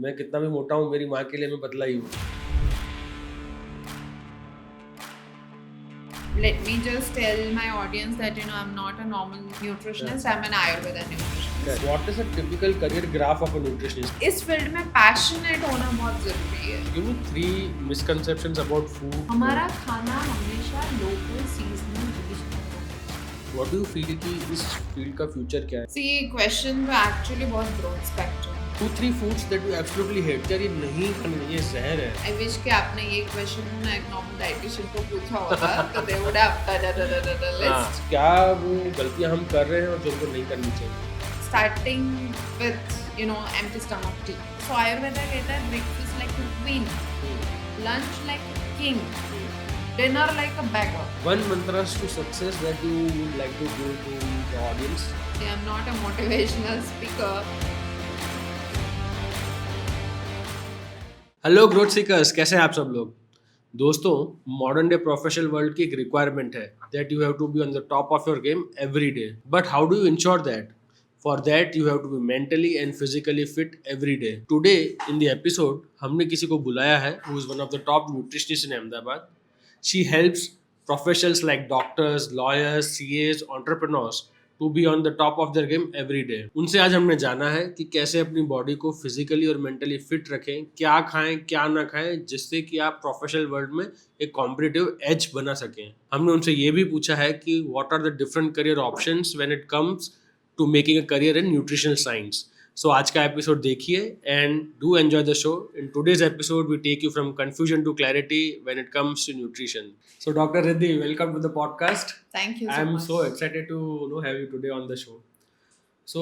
मैं कितना भी मोटा हूँ, मेरी माँ के लिए मैं पतला ही हूँ। Let me just tell my audience that I'm not a normal nutritionist. I'm an Ayurveda nutritionist. What is a typical career graph of a nutritionist? इस फील्ड में पैशनेट होना बहुत जरूरी है. Give me 3 misconceptions about food. हमारा खाना हमेशा local seasonal regional. What do you feel कि इस फील्ड का फ्यूचर क्या है? See, क्वेश्चन तो एक्चुअली बहुत broad spectrum. 2-3 foods that you absolutely hate. यार ये नहीं खाना, ये जहर है। आई विश कि आपने ये क्वेश्चन एक नॉर्मल डाइटिशियन को पूछा होता तो दे वुड हैव लिस्ट. क्या वो गलतियाँ हम कर रहे हैं और जो उनको नहीं करनी चाहिए? Starting with empty stomach tea. So Ayurveda कहता है breakfast like a queen, lunch like a king, dinner like a beggar. One mantra to success that you would like to give to the audience? I am not a motivational speaker. Hello growth seekers, कैसे हैं आप सब लोग? दोस्तों, modern day professional world की एक requirement है that you have to be on the top of your game every day. But how do you ensure that? For that you have to be mentally and physically fit every day. Today in the episode हमने किसी को बुलाया है who is one of the top nutritionist in Ahmedabad. She helps professionals like doctors, lawyers, CAs, entrepreneurs to be on the top of their game every day. उनसे आज हमने जाना है कि कैसे अपनी बॉडी को फिजिकली और मेंटली फिट रखें, क्या खाएं क्या ना खाएं, जिससे कि आप प्रोफेशनल वर्ल्ड में एक कॉम्पिटिटिव एज बना सकें. हमने उनसे ये भी पूछा है कि what are the different career options when it comes to making a career in nutritional science. So आज का एपिसोड देखिए and do enjoy the show. In today's episode we take you from confusion to clarity when it comes to nutrition. So Dr. Riddhi, welcome to the podcast. Thank you so I'm much. so excited to have you today on the show. So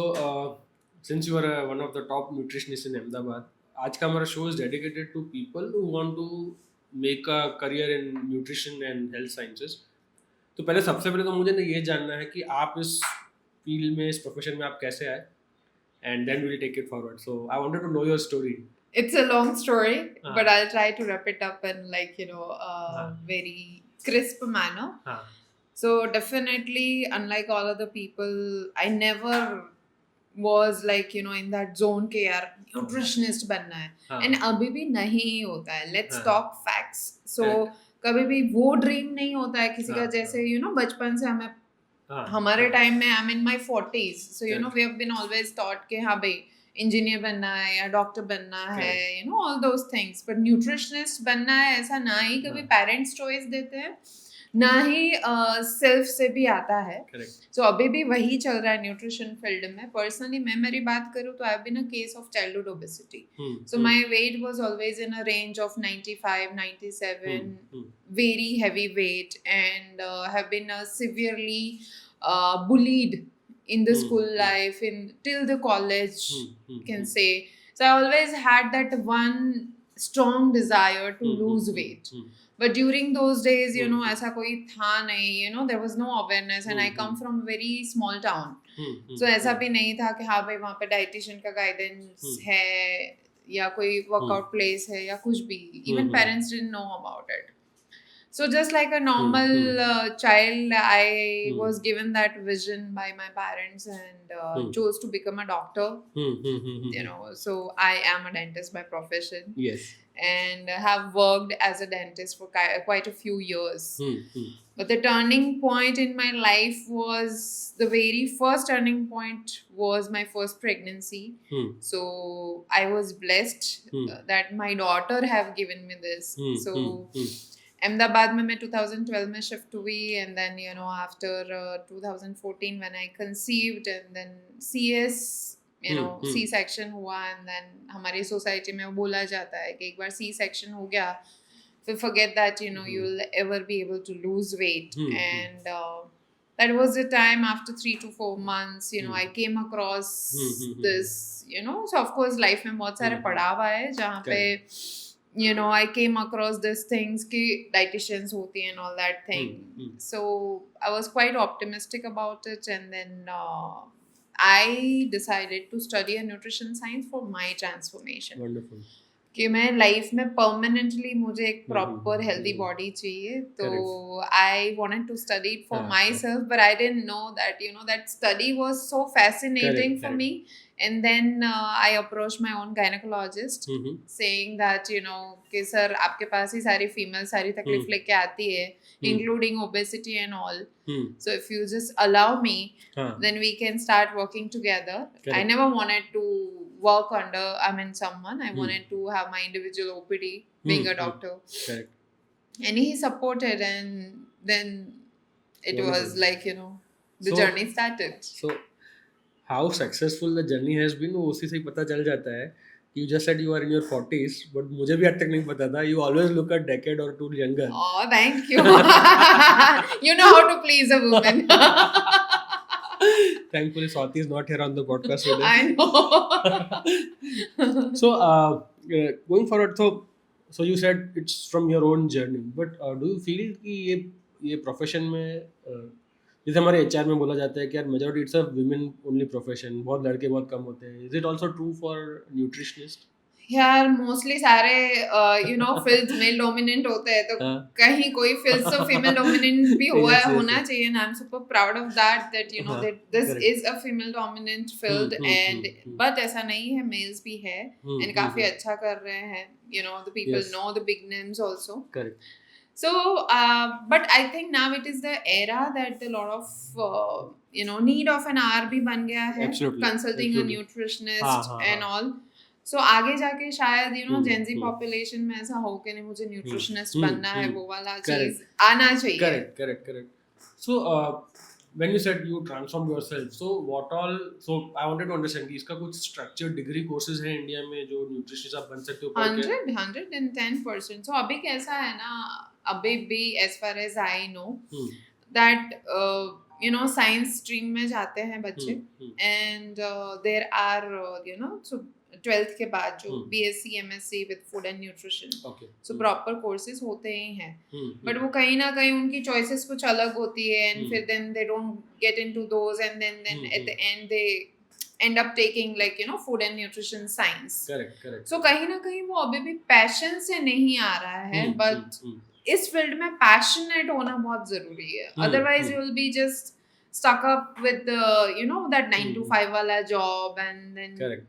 since you are one of the top nutritionists in Ahmedabad, आज का हमारा show is dedicated to people who want to make a career in nutrition and health sciences. तो पहले सबसे पहले तो मुझे ना ये जानना है कि आप इस फील्ड में, इस प्रोफेशन में आप कैसे आए, and then we'll take it forward. So I wanted to know your story. It's a long story, हाँ. but I'll try to wrap it up in हाँ. very crisp manner. हाँ. So definitely, unlike all other people, I never was in that zone के यार nutritionist बनना है. हाँ. And अभी भी नहीं होता है. Let's हाँ. talk facts. So Correct. कभी भी वो ड्रीम नहीं होता है किसी का, हाँ. जैसे बचपन से हमें हाँ. हमारे टाइम में I'm in my 40s. So Correct. we have been always taught कि हाँ भाई इंजीनियर बनना है या डॉक्टर बनना है, all those things. But nutritionist बनना है ऐसा ना ही कभी पेरेंट्स चॉइस देते हैं, ना ही सेल्फ से भी आता है. सो अभी भी वही चल रहा है न्यूट्रिशन फील्ड में. पर्सनली मैं मेरी बात करूँ तो I have been a case of childhood obesity. So my weight was always in a range of 95 97, very heavy weight, and have been severely bullied in the school life, till the college, can say. So I always had that one strong desire to lose weight. But during those days, ऐसा कोई था नहीं, there was no awareness, and I come from a very small town. So ऐसा भी नहीं था कि हाँ भाई वहाँ पे डाइटिशियन का गाइडेंस है या कोई वर्कआउट प्लेस है या कुछ भी. Even parents didn't know about it. So just like a normal child, I was given that vision by my parents and chose to become a doctor. So I am a dentist by profession. Yes. And have worked as a dentist for quite a few years. But the turning point in my life was, the very first turning point was my first pregnancy. So I was blessed that my daughter have given me this. So Ahmedabad में 2012 में shift हुई, and then after 2014 when I conceived, and then CS C section हुआ, and then हमारी society में बोला जाता है कि एक बार C section हो गया फिर forget that you'll ever be able to lose weight. And that was the time, after 3 to 4 months I came across this, so of course life में बहुत सारे पड़ाव आए जहाँ पे I came across these things कि dietitians होती and all that thing. So I was quite optimistic about it, and then I decided to study a nutrition science for my transformation. Wonderful. कि मैं लाइफ में permanently मुझे एक proper healthy body चाहिए, तो I wanted to study it for myself, but I didn't know that that study was so fascinating for me And then I approached my own gynecologist saying that कि sir आपके पास ही सारी female सारी तकलीफ लेके आती है including obesity and all. So if you just allow me, then we can start working together. Correct. I never wanted to work under someone. I wanted to have my individual OPD being a doctor. Correct. And he supported, and then it Wonderful. was like the So- journey started. So how successful the journey has been वो उसी से ही पता चल जाता है. You just said you are in your 40s, but मुझे भी आज तक नहीं पता था. You always look a decade or two younger. Oh, thank you. You know how to please a woman. Thankfully, Swati is not here on the podcast today. I know. So going forward, so you said it's from your own journey, but do you feel कि ये profession में जैसे हमारे HR में बोला जाता है कि यार majority it's a women only profession, बहुत लड़के बहुत कम होते हैं. Is it also true for nutritionist? यार मोस्टली सारे फील्ड्स मेल डोमिनेंट होते हैं तो हाँ. कहीं कोई फील्ड तो फीमेल डोमिनेंट भी हुआ Yes, yes, होना yes. चाहिए. And I am super proud of that हाँ, that this correct. is a female dominant field. And but ऐसा नहीं है, मेल्स भी है and काफी अच्छा कर रहे हैं. The people Yes. know the big names also. Correct. So but I think now it is the era that a lot of need of an hour भी बन गया है. Absolutely, Consulting absolutely. a nutritionist हाँ. and all. So आगे जाके शायद Gen Z hmm. population में ऐसा हो कि नहीं मुझे nutritionist hmm, बनना है, hmm. वो वाला Correct. चीज आना चाहिए. Correct. So when you said you transformed yourself, so what all? So I wanted to understand कि इसका कुछ structured degree courses हैं इंडिया में जो nutritionist आप बन सकते हो पढ़ के? 110%. So अभी कैसा है ना, अभी भी as far as I know that science stream में जाते हैं बच्चे. And there are so 12th के बाद जो BSc MSc with food and nutrition, Okay. so proper courses होते ही हैं. But But वो कहीं ना कहीं उनकी choices कुछ अलग होती है and फिर then they don't get into those and then at the end they end up taking like food and nutrition science. Correct. So कहीं ना कहीं वो अभी भी passion से नहीं आ रहा है. But इस फील्ड में पैशनेट होना बहुत जरूरी है. Otherwise you will be just stuck up with the that 9 to 5 wala job and then Correct.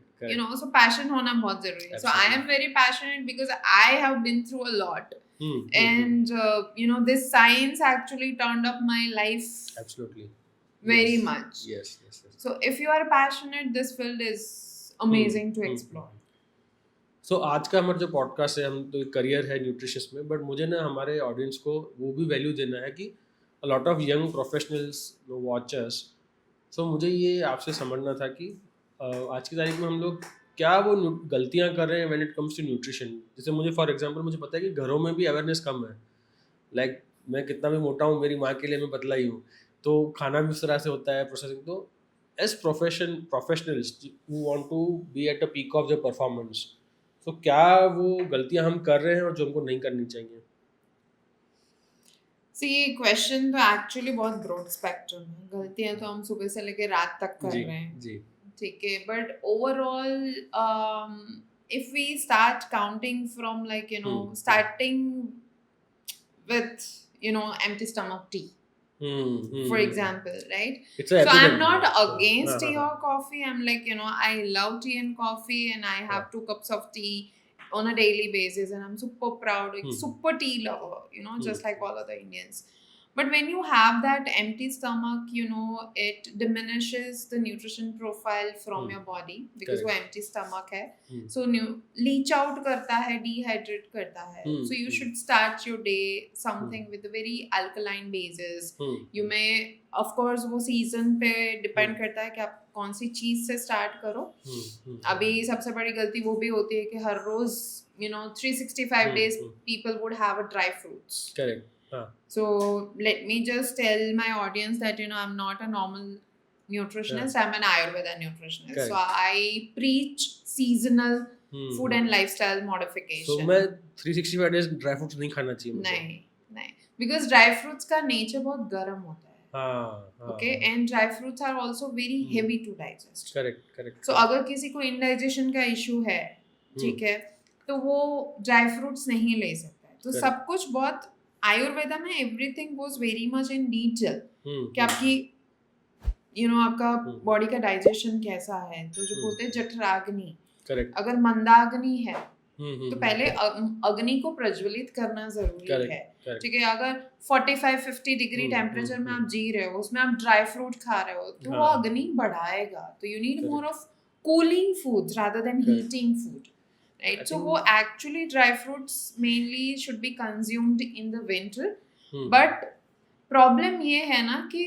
so passion hona bahut zaruri hai. So I am very passionate because I have been through a lot. And this science actually turned up my life Absolutely. very Yes. much. Yes. So if you are passionate, this field is amazing to explore. So आज का हमारा जो podcast है, हम तो career है nutritionist में, but मुझे ना हमारे ऑडियंस को वो भी वैल्यू देना है कि a lot of young professionals watch us. So मुझे ये आपसे समझना था कि आज की तारीख में हम लोग क्या वो गलतियाँ कर रहे हैं when it comes to nutrition. जैसे मुझे फॉर एग्जांपल मुझे पता है कि घरों में भी अवेयरनेस कम है. लाइक मैं कितना भी मोटा हूँ, मेरी माँ के लिए मैं पतला ही हूँ, तो खाना भी उस तरह से होता है, प्रोसेसिंग. तो as professionals who want to be at a peak of their performance, तो क्या वो गलतियाँ हम कर रहे हैं और जो हमको नहीं करनी चाहिए? See, क्वेश्चन तो एक्चुअली बहुत ब्रॉड स्पेक्ट्रम है. गलतियां तो हम सुबह से लेकर रात तक कर रहे हैं. जी. ठीक है, but overall if we start counting from like starting with empty stomach tea, for example, right? It's So a I'm epidemic. not against tea हाँ. or coffee. I'm like I love tea and coffee and I have 2 cups of tea on a daily basis and I'm super proud, like super tea lover, just like all other Indians. But when you have that empty stomach, it diminishes the nutrition profile from your body because वो empty stomach है. So leach out करता है, dehydrate करता है. So you should start your day something with a very alkaline basis. You may, of course, वो season पे depend करता है कि आप कौन सी चीज से start करो. अभी सबसे बड़ी गलती वो भी होती है कि हर रोज 365 days people would have a dry fruits. Correct. So let me just tell my audience that I'm not a normal nutritionist. I'm an Ayurveda nutritionist. Correct. So I preach seasonal food and lifestyle modification. So मैं 365 days dry fruits नहीं खाना चाहिए मुझे? नहीं, because dry fruits का nature बहुत गर्म होता है. हाँ. Okay, and dry fruits are also very heavy to digest. Correct. So अगर किसी को indigestion का issue है, ठीक है, तो वो dry fruits नहीं ले सकता है. तो सब कुछ बहुत आयुर्वेदा में everything was very much in detail कि आपकी आपका हम्म, बॉडी का डाइजेशन कैसा है, तो जो हम्म, बोलते हैं जठराग्नि, करेक्ट, अगर मंदाग्नि है हम्म, तो पहले अग्नि को प्रज्वलित करना जरूरी करेक्ट, है। करेक्ट, ठीक है, अगर 45-50 डिग्री टेम्परेचर में आप जी रहे हो, उसमें आप ड्राई फ्रूट खा रहे हो, तो वो हाँ, अग्नि बढ़ाएगा। तो you need more correct, of cooling foods rather than correct, heating food, I right? So think, वो actually dry fruits mainly should be consumed in the winter, hmm, but problem ये है ना कि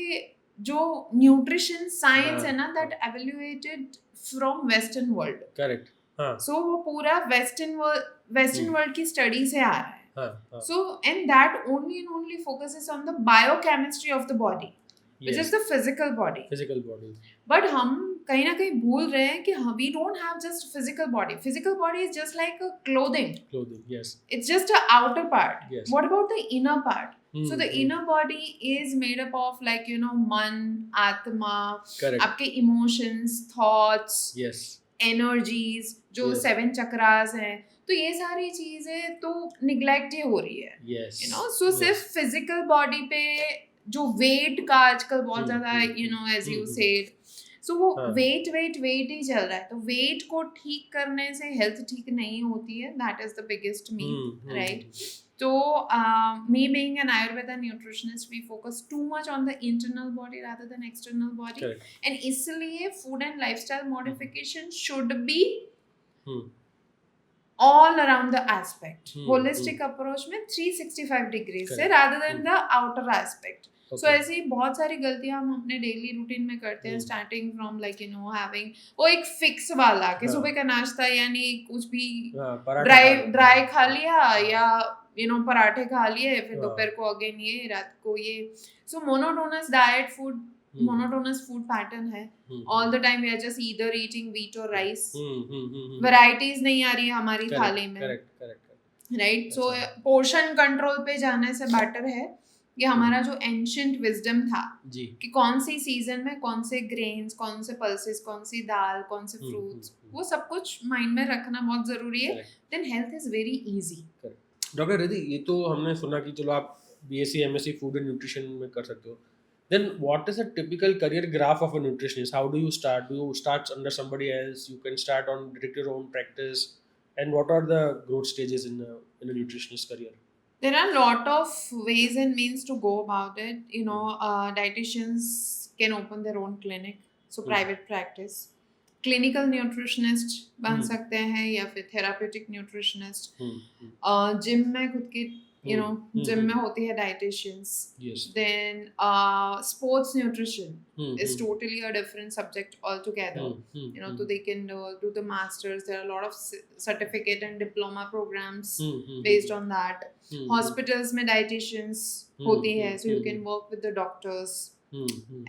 जो न्यूट्रिशन साइंस हाँ, है ना, that evaluated from western world. Correct, हाँ, सो वो पूरा वेस्टर्न हम्म, वर्ल्ड की स्टडी से आ रहा है। हाँ, हाँ, So, and that only and only focuses on the biochemistry of the body, which is yes, the physical body. Physical body, But हम कहीं ना कहीं भूल रहे हैं कि we don't have just physical body. Physical body is just like a clothing. Clothing, yes, It's just a outer part. Yes. What about the inner part? So the hmm, inner body is made up of like मन, आत्मा, correct, आपके emotions, thoughts, yes, energies, जो Yes. 7 chakras हैं, तो ये सारी चीजें तो निग्लेक्ट ही हो रही है, यस, सो सिर्फ फिजिकल बॉडी पे जो वेट का आजकल बहुत हम्म, ज्यादा एज यू हम्म, सेड, सो वो हाँ, वेट ही चल रहा है। तो वेट को ठीक करने से हेल्थ ठीक नहीं होती है, that is the biggest myth, right? So, me being an Ayurveda nutritionist, we focus too much on the internal body rather than external body. Correct. And इसलिए food and lifestyle modification should be all around the aspect. Holistic approach में 365 degrees से rather than the outer aspect. Okay. So ऐसी बहुत सारी गलतियां हम अपने daily routine में करते हैं, स्टार्टिंग फ्रॉम लाइक हैविंग वो एक फिक्स वाला कि सुबह का नाश्ता यानी कुछ भी ड्राई खा लिया या पराठे खा लिए, फिर दोपहर को अगेन ये, रात को ये। So monotonous diet food, monotonous food pattern है, all the time we are just either eating wheat और राइस, वैरायटीज नहीं आ रही है हमारी थाली में, राइट? सो पोर्शन कंट्रोल पे जाने से बेटर है कि हमारा जो एंशिएंट विजडम था जी, कि कौन सी सीजन में कौन से ग्रेन्स, कौन से पल्सेस, कौन सी दाल, कौन से फ्रूट्स, वो सब कुछ माइंड में रखना बहुत जरूरी है। Then health is very easy. Doctor Riddhi, ये तो हमने सुना कि चलो आप BSc MSc food and nutrition में कर सकते हो, then what is a typical career graph of a nutritionist? How do you start? Do you start under somebody else? You can start on direct your own practice, and what are the growth stages in a nutritionist career? There are a lot of ways and means to go about it. Dietitians can open their own clinic, so private practice. Clinical nutritionist बन सकते हैं या फिर therapeutic nutritionist. Gym में खुद की gym में होती है dietitians. Yes. Then sports nutrition is totally a different subject altogether. So they can do the masters. There are a lot of certificate and diploma programs based on that. Hospitals में dietitians होती है, so you can work with the doctors.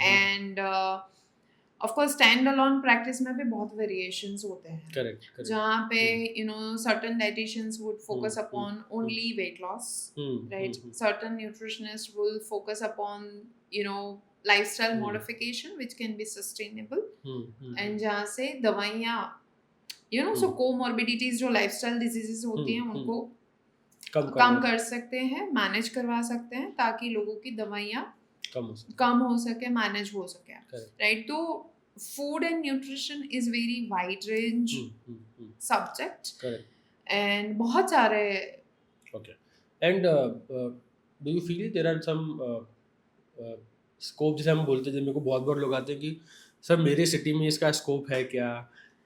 And of course stand-alone practice में भी बहुत variations होते हैं। Correct. जहाँ पे certain dietitians would focus upon only weight loss, right? Certain nutritionists will focus upon lifestyle modification which can be sustainable, and जहाँ से दवाइयाँ so comorbidities जो lifestyle diseases होती हैं उनको कम कर सकते हैं, मैनेज करवा सकते हैं ताकि लोगों की दवाइयाँ कम हो सके, मैनेज हो सके, राइट? तो food and nutrition is very wide range subject and बहुत सारे। Okay, and do you feel there are some scope, जैसे हम बोलते हैं, मेरे को बहुत लोग आते हैं कि सर मेरे सिटी में इसका स्कोप है क्या,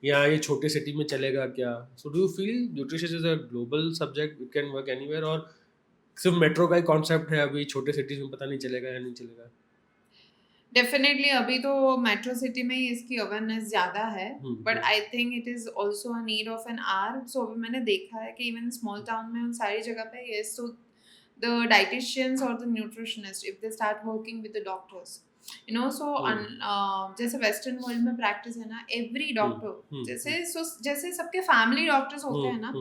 या ये छोटे सिटी में चलेगा क्या? सो do you feel nutrition is a global subject, it can work anywhere, और सिर्फ मेट्रो का ही कॉन्सेप्ट है, अभी छोटे सिटीज में पता नहीं चलेगा या नहीं चलेगा? डेफिनेटली अभी तो मेट्रो सिटी में ही इसकी अवेयरनेस ज़्यादा है, but I think it is also a need of an hour. So अभी मैंने देखा है कि इवन स्मॉल टाउन में उन सारी जगह पे ये, सो द डाइटिशियंस और the nutritionist if they start working with the doctors, जैसे वेस्टर्न वर्ल्ड में प्रैक्टिस है ना, एवरी डॉक्टर जैसे सबके फैमिली डॉक्टर्स होते हैं ना,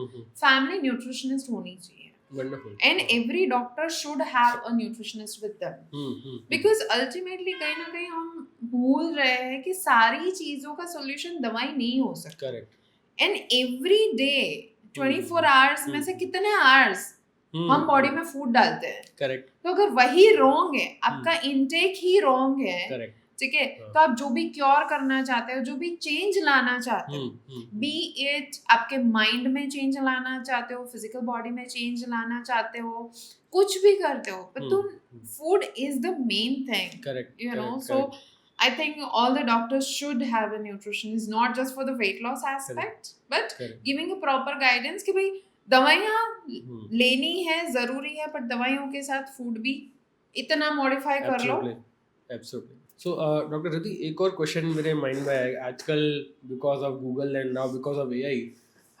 फैमिली न्यूट्रिशनिस्ट होनी चाहिए। Wonderful. And every doctor should have a nutritionist with them. Because ultimately कहीं ना कहीं हम भूल रहे हैं कि सारी चीजों का solution दवाई नहीं हो सकता। Correct. And every day 24 hours में से कितने hours हम बॉडी में फूड डालते हैं। Correct. तो अगर वही wrong है, आपका intake ही wrong है, Correct. ठीक है, हाँ। तो आप जो भी क्योर करना चाहते हो, जो भी चेंज लाना चाहते हो, बी इट आपके माइंड में चेंज लाना चाहते हो, फिजिकल बॉडी में चेंज लाना चाहते हो, कुछ भी करते हो, but तुम food is the main thing, Correct, you know. correct, So correct. I think all the doctors should have a nutritionist, not just for the weight loss aspect, but Correct. giving a proper guidance कि भाई दवाइयाँ लेनी है, जरूरी है, पर दवाइयों के साथ फूड भी इतना मॉडिफाई कर लो. Absolutely, absolutely. So, Dr. Riddhi, एक और क्वेश्चन मेरे माइंड में आया. आजकल because of Google and now because of AI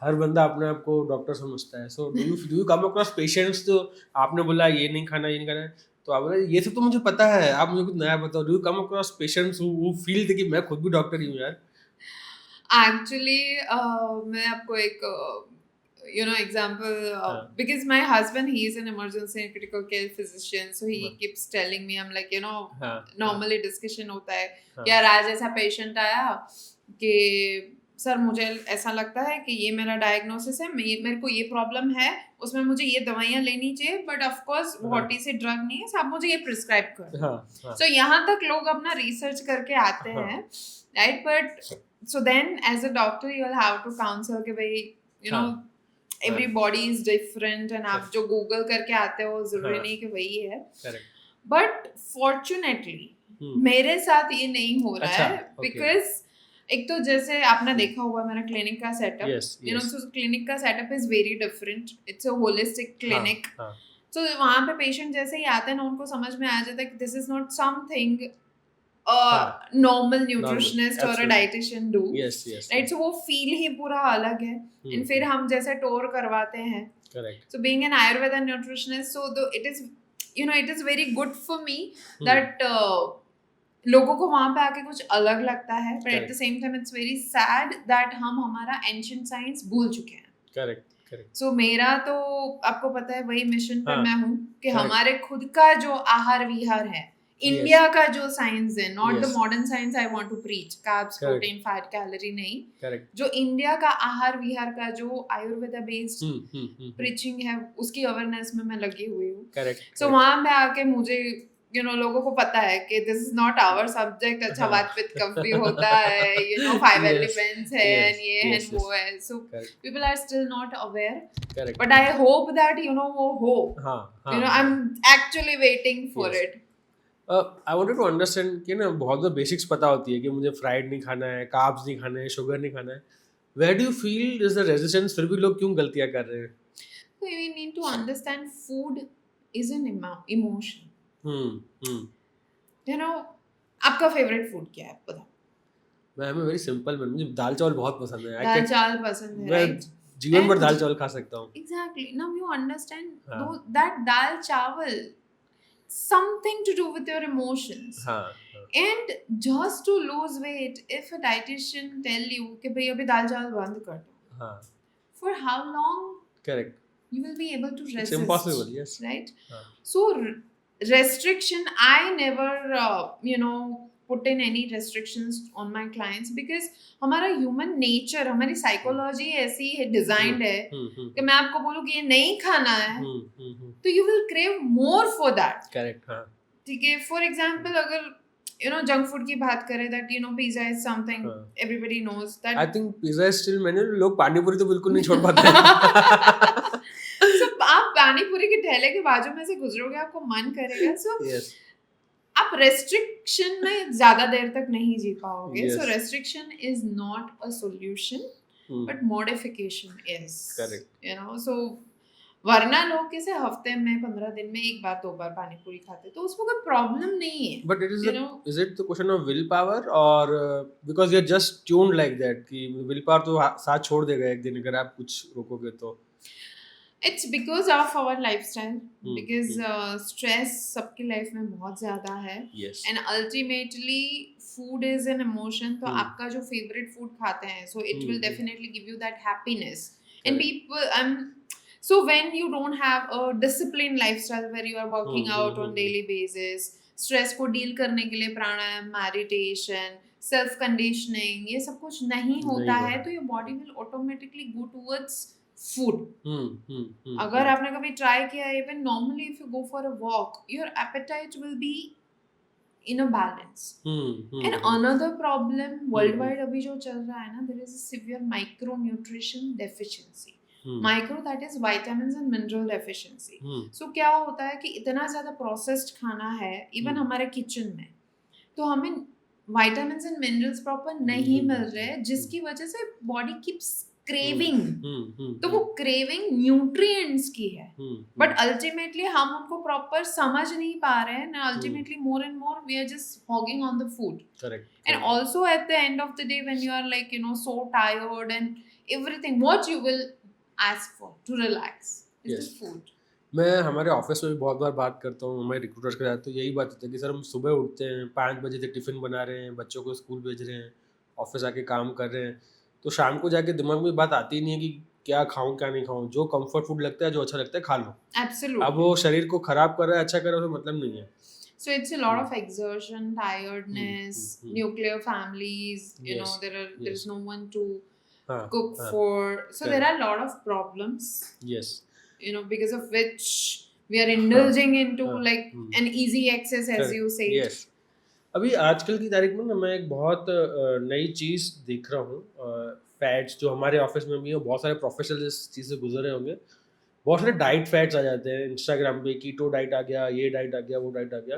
हर बंदा अपने आप को डॉक्टर समझता है. So do you come across patients तो आपने बोला ये नहीं खाना ये नहीं खाना है, तो आप बोला ये सब तो मुझे पता है, आप मुझे कुछ नया बताओ. Do you come across patients who feel कि मैं खुद भी डॉक्टर ही हूँ यार? Actually, मैं आपको एक example, because my husband, he is an emergency and critical care physician, so he keeps telling me, I'm like, normally discussion होता है कि यार आज ऐसा पेशेंट आया कि सर मुझे ऐसा लगता है कि ये मेरा डायग्नोसिस है, मेरे को ये प्रॉब्लम है, उसमें मुझे ये दवाइयाँ लेनी चाहिए, बट ऑफ कोर्स व्हाटी से ड्रग नहीं है, so आप मुझे ये प्रिस्क्राइब कर. सो यहाँ तक लोग अपना रिसर्च करके आते हैं, right? But so then as a doctor you will have to counsel कि भाई everybody is different, and आप जो गूगल करके आते हो जरूरी नहीं कि वही है. बट फॉर्चुनेटली मेरे साथ ये नहीं हो रहा है, बिकॉज एक तो जैसे आपने देखा हुआ मेरा क्लिनिक का सेटअप, सो क्लिनिक का setup is very different, it's a holistic clinic. तो वहाँ पे पेशेंट जैसे ही आते हैं ना, उनको समझ में आ जाता है कि this is not something normal nutritionist or a dietitian do. Yes, right? So वो feel ही पूरा अलग है. And फिर हम जैसे टूर करवाते हैं. Correct. So being an Ayurveda nutritionist, so it is, it is very good for me that लोगों को वहाँ पे आके कुछ अलग लगता है, but at the same time it's very sad that हम हमारा ancient science भूल चुके हैं. Correct. So मेरा तो आपको पता है वही मिशन पे मैं हूँ कि हमारे खुद का जो आहार विहार है, इंडिया का जो साइंस है, not the modern science I want to preach, carbs, protein, fat, calorie नहीं, जो इंडिया का आहार विहार का जो आयुर्वेदा बेस्ड प्रीचिंग है, उसकी अवेयरनेस में मैं लगी हुई हूँ. सो वहां पे आके मुझे लोगों को पता है कि this is not our subject. अच्छा, वात पित्त कफ भी होता है, 5 एलिमेंट्स है, एंड ये है वो है. So people are still not aware, but I hope that वो हो. I am actually waiting for it. I wanted to understand कि ना बहुत बेसिक्स पता होती है कि मुझे फ्राइड नहीं खाना है, कार्ब्स नहीं खाना है, शुगर नहीं खाना है. Where do you feel is the resistance? फिर भी लोग क्यों गलतियां कर रहे हैं? So we need to understand food is an emotion. आपका फेवरेट फूड क्या है बताओ? मैं वेरी सिंपल, मुझे दाल चावल बहुत पसंद है. दाल चावल पसंद है, राइट? जीवन भर दाल चावल खा सकता हूँ. Exactly. Now you understand that dal chawal something to do with your emotions. And just to lose weight, if a dietitian tell you कि भाई अभी दाल चावल बंद कर दो, for how long? Correct. You will be able to resist. It's impossible, yes. Right? So restriction, I never put in any restrictions on my clients, because हमारा human nature, हमारी psychology ऐसी है, designed है कि मैं आपको बोलूँ कि ये नहीं खाना है, तो you will crave more for that. Correct. ठीक है. For example, अगर junk food की बात करें, that pizza is something everybody knows that. I think pizza is still menu. लोग पानी पूरी तो बिल्कुल नहीं छोड़ पाते हैं. So आप पानी पूरी के ठेले के बाजू में से गुजरोगे, आपको मन करेगा. So yes. आप रेस्ट्रिक्शन में ज्यादा देर तक नहीं जी पाओगे. So restriction is not a solution, but modification is. Correct. So वरना लोग कैसे हफ्ते में 15 दिन में एक बार 2 बार पानी पूरी खाते, तो उसमें कोई प्रॉब्लम नहीं है. But is it the question of will power, और because you are just tuned like that कि विल पावर तो साथ छोड़ देगा एक दिन अगर आप कुछ रोकोगे तो? It's because of our lifestyle, because stress सबकी लाइफ में बहुत ज़्यादा है. Yes. And ultimately food is an emotion. तो आपका जो favorite food खाते हैं, so it will definitely give you that happiness. And people, so when you don't have a disciplined lifestyle where you are working out on daily basis, stress को deal करने के लिए प्राणायाम, meditation, self conditioning, ये सब कुछ नहीं होता है, तो your body will automatically go towards food. अगर आपने कभी ट्राई किया, even normally if you go for a walk, your appetite will be in a balance. And another problem worldwide अभी जो चल रहा है ना, there is a severe micronutrition deficiency. Micro, that is vitamins and mineral deficiency. So क्या होता है कि इतना ज़्यादा processed खाना है even हमारे kitchen में, तो हमें vitamins and minerals proper नहीं मिल रहे, जिसकी वजह से body keeps craving. तो वो craving nutrients की है, but ultimately हम उनको proper समझ नहीं पा रहे हैं, and ultimately more and more we are just hogging on the food. Correct. And also at the end of the day when you are like, you know, so tired and everything, what you will ask for to relax is Yes. the food. मैं हमारे office में भी बहुत बार बात करता हूँ, हमारे recruiters के साथ, तो यही बात होती है कि सर हम सुबह उठते हैं 5 बजे से टिफ़िन बना रहे हैं, बच्चों को स्कूल भेज रहे हैं, ऑफिस आके काम कर रहे हैं, तो शाम को जाके दिमाग में बात आती ही नहीं है कि क्या खाऊं क्या नहीं खाऊं, जो कंफर्ट फूड लगता है, जो अच्छा लगता है खा लो. Absolutely. अब वो शरीर को खराब कर रहा है, अच्छा कर रहा है, उसमें मतलब नहीं है. So it's a lot of exertion, tiredness, nuclear families, you know, Yes. there's no one to हाँ, cook हाँ. for. So there Correct. are a lot of problems, Yes. you know, because of which we are indulging into like an easy excess, as Correct. you say. Yes. अभी आजकल की तारीख में ना मैं एक बहुत नई चीज़ देख रहा हूँ, फैट्स जो हमारे ऑफिस में भी है, बहुत सारे प्रोफेशनल इस चीज़ से गुजरे होंगे, बहुत सारे डाइट फैट्स आ जाते हैं इंस्टाग्राम पे, कीटो डाइट आ गया, ये डाइट आ गया, वो डाइट आ गया.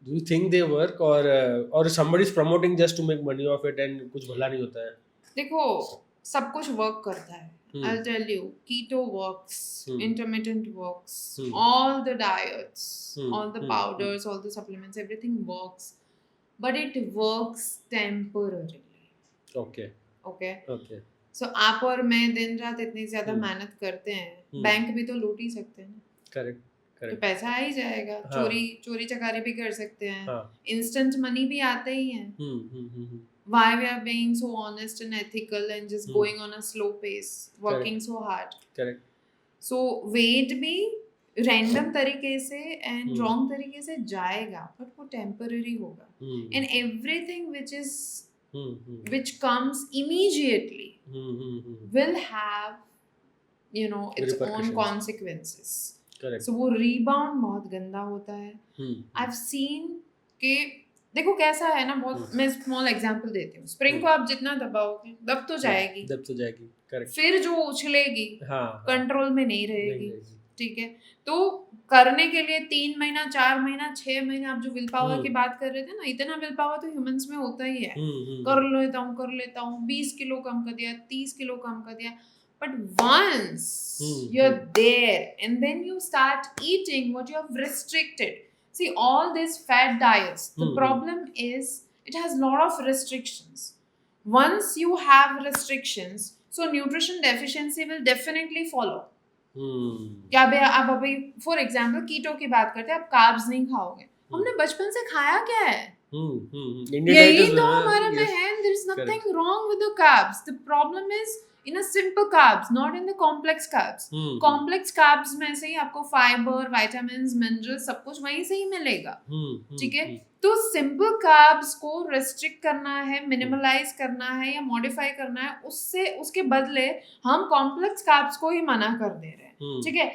Do you think they work, और somebody is promoting just to make money off it and कुछ भला नहीं होता है? देखो, सब कुछ वर्क करता है. I'll tell you, keto works, intermittent works, all the diets, all the powders, all the supplements, everything works, but it works temporarily. Okay. Okay. Okay. So आप और मैं दिन रात इतनी ज्यादा मेहनत करते हैं, बैंक भी तो लूट ही सकते हैं ना. Correct. तो Correct. पैसा आ ही जाएगा. हाँ. चोरी चकारी भी कर सकते हैं. हाँ. इंस्टेंट मनी भी आते ही हैं. Why we are being so honest and ethical and just going on a slow pace, working Correct. so hard. Correct. So weight भी random तरीके से and wrong तरीके से जाएगा, but वो temporary होगा. And everything which comes immediately will have, you know, its own Repercussions. consequences. Correct. So वो rebound बहुत गंदा होता है. I've seen कि देखो कैसा है ना, बहुत मैं स्मॉल एग्जांपल देती हूँ. स्प्रिंग को आप जितना दबाओगे दब तो जाएगी. करेक्ट. फिर जो उछलेगी कंट्रोल में नहीं रहेगी. नहीं. ठीक है, तो करने के लिए 3 महीना 4 महीना 6 महीने, आप जो विल पावर की बात कर रहे थे ना, इतना विल पावर तो ह्यूमंस में होता ही है. कर लेता हूँ 20 किलो कम कर दिया, 30 किलो कम कर दिया. But once you're there and then you start eating what you have restricted. See, all these fat diets, the problem is it has a lot of restrictions. Once you have restrictions, so nutrition deficiency will definitely follow. क्या बे, आप अभी for example कीटो की बात करते हैं, आप carbs नहीं खाओगे. हमने बचपन से खाया क्या है? यही तो हमारे में है. There is nothing wrong with the carbs. The problem is in a simple carbs, not in the complex carbs. Complex carbs में से ही आपको फाइबर, विटामिन्स, मिनरल्स सब कुछ वहीं से ही मिलेगा. ठीक है, तो सिंपल कार्ब्स को रेस्ट्रिक्ट करना है, मिनिमलाइज करना है या मॉडिफाई करना है, उसके बदले हम कॉम्प्लेक्स कार्ब्स को ही मना कर दे रहे हैं. ठीक है,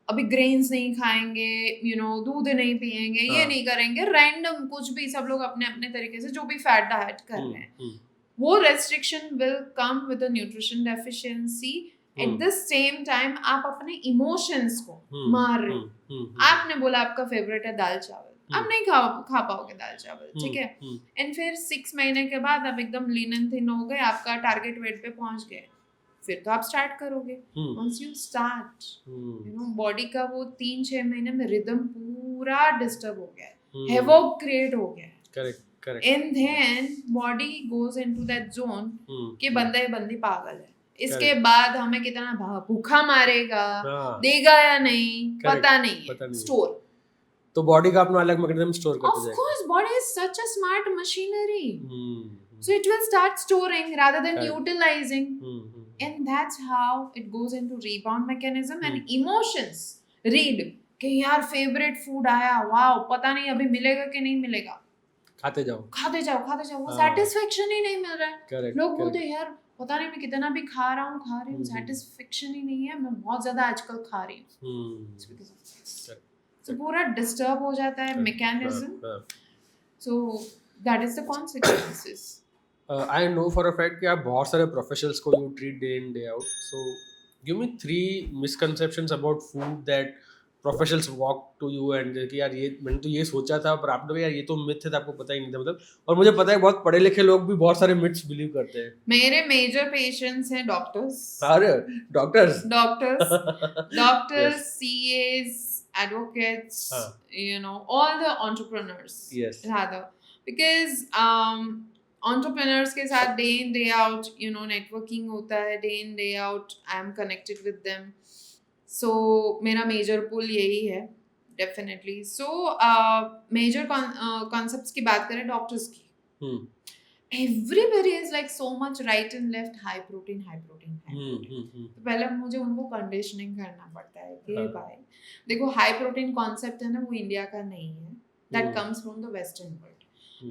अभी ग्रेन्स नहीं खाएंगे, यू नो, दूध नहीं पिएंगे, ये नहीं करेंगे, रैंडम कुछ भी सब लोग अपने अपने तरीके से जो भी फैट डाइट कर रहे हैं, वो restriction will come with a nutrition deficiency. At the same time आप अपने इमोशंस को मार रहे हो. आपने बोला आपका फेवरेट है दाल चावल, आप नहीं खा पाओगे दाल चावल. ठीक है, एंड फिर 6 महीने के बाद आप एकदम लीन एंड थिन हो गए, आपका टारगेट वेट पे पहुंच गए, फिर तो आप स्टार्ट करोगे. Once you start, you know, body का वो 3-6 महीने में रिदम पूरा डिस्टर्ब हो गया है, हैवॉक क्रिएट हो गया है. Correct. And then body goes into that zone कि बंदा ये बंदी पागल है. इसके बाद हमें कितना भूखा मारेगा, देगा या नहीं, पता नहीं है. स्टोर, तो बॉडी का अपना अलग मैकेनिज्म स्टोर करता जाएगा. Of course, body is such a smart machinery. So it will start storing rather than utilizing. And that's how it goes into rebound mechanism. And emotions read कि यार favourite food आया, wow, पता नहीं अभी मिलेगा कि नहीं मिलेगा, खाते जाओ, वो सेटिस्फेक्शन ही नहीं मिल रहा है. लोग बोलते हैं यार पता नहीं मैं कितना भी खा रहा हूँ, सेटिस्फेक्शन ही नहीं है, मैं बहुत ज्यादा आजकल खा रही हूँ. So पूरा डिस्टर्ब हो जाता है मैकेनिज्म. हाँ. So that is the consequences. I know for a fact कि आप बहुत सारे प्रोफेशनल्स को you treat day in day out, so give me 3 misconceptions about food that professionals walk to you and कि यार ये मैंने तो ये सोचा था पर आपने यार ये तो मिथ है, तो आपको पता ही नहीं था मतलब. और मुझे पता है बहुत पढ़े लिखे लोग भी बहुत सारे मिथ्स बिलीव करते हैं. मेरे मेजर पेशेंट्स हैं डॉक्टर्स, अरे डॉक्टर्स. डॉक्टर्स, CAs, advocates, हाँ. all the entrepreneurs. Yes. Rather, because entrepreneurs के साथ day in day out networking होता है, day in day out I am connected with them. So मेरा major pull यही है definitely. So major concepts की बात करें डॉक्टर्स की, everybody is like so much right and left, high protein. तो पहले मुझे उनको कंडीशनिंग करना पड़ता है कि भाई देखो हाई प्रोटीन कॉन्सेप्ट है ना, वो इंडिया का नहीं है, that comes from the western world.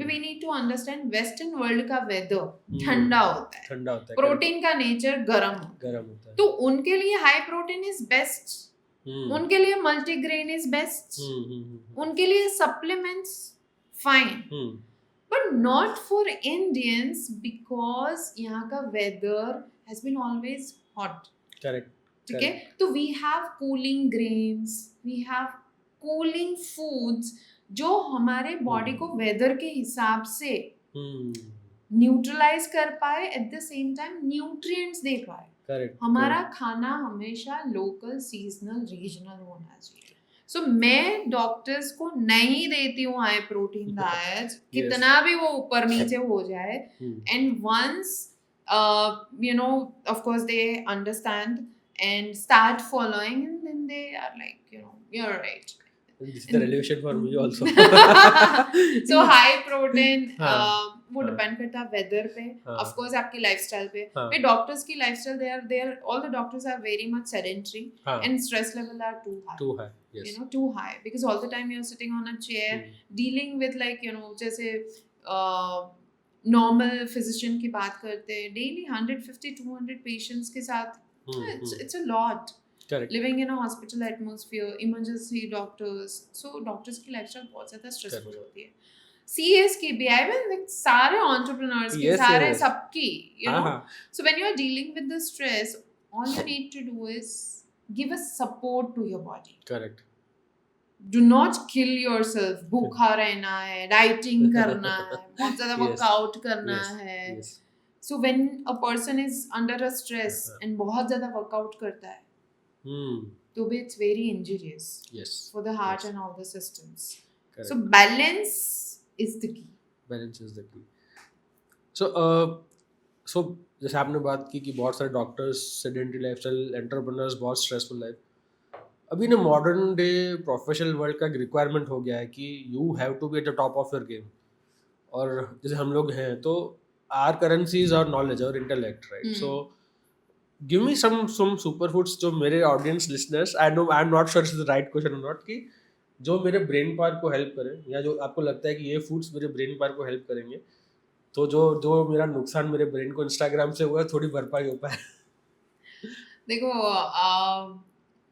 We need to understand western world का वेदर ठंडा होता है, प्रोटीन का नेचर गर्म होता है. तो उनके लिए हाई प्रोटीन इज बेस्ट, उनके लिए मल्टीग्रेन इज बेस्ट, उनके लिए supplements fine, but not for Indians because यहाँ का weather has been always hot. Correct. ठीक है, तो we have cooling grains, we have cooling foods जो हमारे body को weather के हिसाब से neutralize कर पाए, at the same time nutrients दे पाए. Correct. हमारा खाना हमेशा local, seasonal, regional होना चाहिए. So मैं डॉक्टर्स को नहीं देती हूँ हाई प्रोटीन डाइट, कितना भी वो ऊपर नीचे हो जाए. And once of course they understand and start following, and then they are like you're right. This is the relation for me also. So high protein वो डिपेंड करता है वेदर पे, ऑफ कोर्स आपकी लाइफस्टाइल पे. पे doctors की lifestyle, they are all the doctors are very much sedentary and stress level are too high. Yes. Too high because all the time you're sitting on a chair dealing with like जैसे normal physician की बात करते हैं, daily 150-200 patients के साथ. It's a lot. Correct. Living in a hospital atmosphere, emergency doctors, so doctors की lifestyle बहुत ज़्यादा stressful होती है. CAs की भी, I mean like सारे entrepreneurs की, सारे सबकी, So when you are dealing with the stress, all you need to do is give a support to your body. Correct. Do not kill yourself. भूखा रहना है, dieting करना है, बहुत ज़्यादा workout करना है. So when a person is under a stress and बहुत ज़्यादा workout करता है, तो भी it's very injurious for the heart and all the systems. Correct. So balance is the key. Balance is the key. So जैसे आपने बात की कि बहुत सारे डॉक्टर्स, सेडेंटरी लाइफस्टाइल, एंटरप्रेन्योर्स, बहुत स्ट्रेसफुल लाइफ. अभी ना मॉडर्न डे प्रोफेशनल वर्ल्ड का एक रिक्वायरमेंट हो गया है कि you have to be at the top of your game. और जैसे हम लोग हैं तो our currency is our knowledge, our intellect, right? So give me some superfoods जो मेरे audience listeners, I am not sure it's the right question और not, कि जो मेरे ब्रेन पावर को हेल्प करें, या जो आपको लगता है कि ये फूड्स मेरे ब्रेन पावर को हेल्प करेंगे, तो जो मेरा नुकसान मेरे ब्रेन को इंस्टाग्राम से हुआ है थोड़ी भरपाई हो पाए. देखो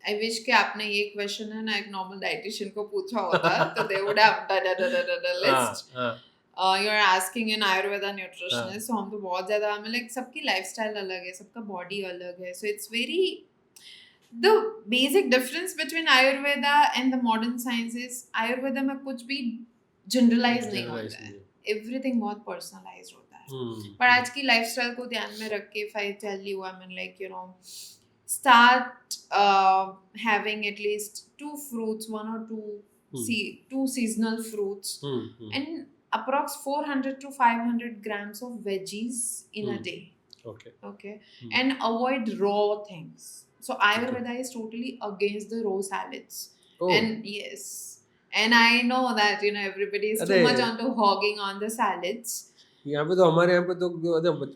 आई विश कि आपने ये क्वेश्चन है ना एक नॉर्मल डाइटिशियन को पूछा होता तो they would have list. You are asking an Ayurveda nutritionist, so हम तो बहुत ज़्यादा हमें लाइक सबकी लाइफस्टाइल अलग है, सबका बॉडी अलग है. So it's very the basic difference between Ayurveda and the modern science is Ayurveda में कुछ भी generalize नहीं होता है, everything बहुत personalized होता है. पर आज की lifestyle को ध्यान में रख के, if I tell you, I mean like start having at least 2 fruits, 1 or 2 seasonal fruits, and approx 400 to 500 grams of veggies in a day. Okay. And avoid raw things. So Ayurveda is totally against the raw salads. And yes, and I know that everybody is too much onto hogging on the salads. यहाँ पे तो हमारे यहाँ पे तो